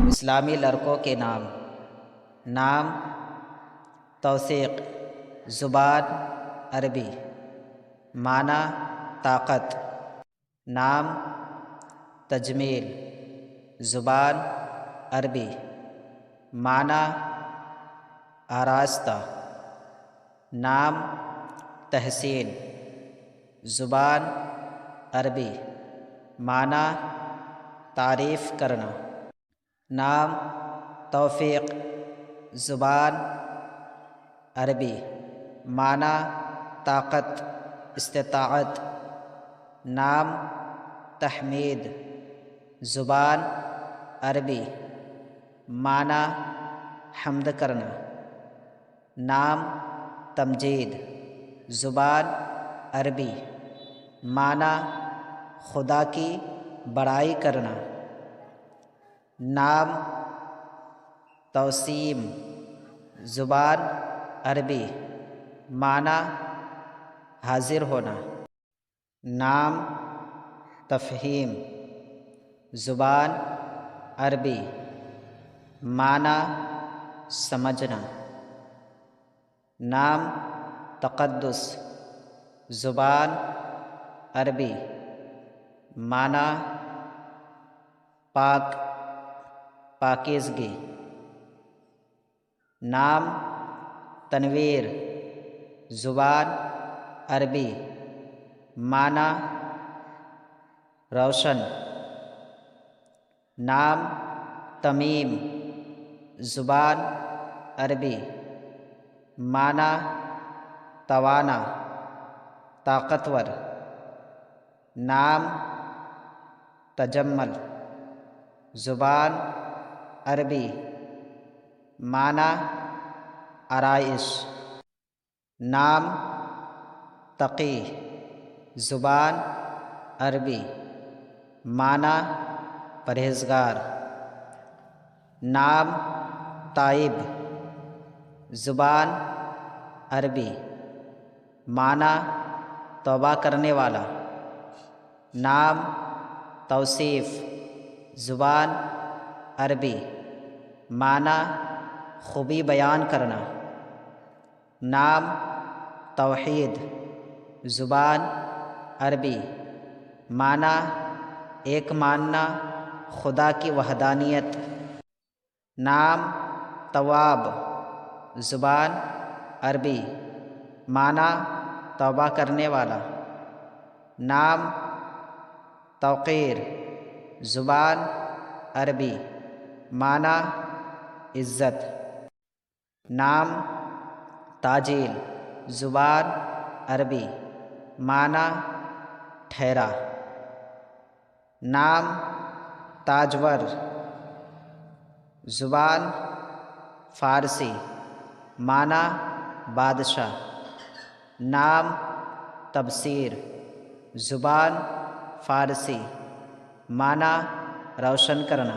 اسلامی لڑکوں کے نام توثیق، زبان عربی، معنی طاقت، نام تجمیل، زبان عربی، معنی آراستہ، نام تحسین، زبان عربی، معنی تعریف کرنا، نام توفیق، زبان عربی، معنی طاقت، استطاعت، نام تحمید، زبان عربی، معنی حمد کرنا، نام تمجید، زبان عربی، معنی خدا کی بڑائی کرنا، نام توسیم، زبان عربی، معنی حاضر ہونا، نام تفہیم، زبان عربی، معنی سمجھنا، نام تقدس، زبان عربی، معنی پاک، پاکیزگی، نام تنویر، زبان عربی، معنی روشن، نام تمیم، زبان عربی، معنی توانا، طاقتور، نام تجمل، زبان عربی، معنی آرائش، نام تقی، زبان عربی، معنی پرہیزگار، نام تائب، زبان عربی، معنی توبہ کرنے والا، نام توصیف، زبان عربی، معنی خوبی بیان کرنا، نام توحید، زبان عربی، معنی ایک ماننا خدا کی وحدانیت، نام تواب، زبان عربی، معنی توبہ کرنے والا، نام توقیر، زبان عربی، معنی عزت، نام تاجیل، زبان عربی، معنی ٹھہرا، نام تاجور، زبان فارسی، معنی بادشاہ، نام تبصیر، زبان فارسی، معنی روشن کرنا،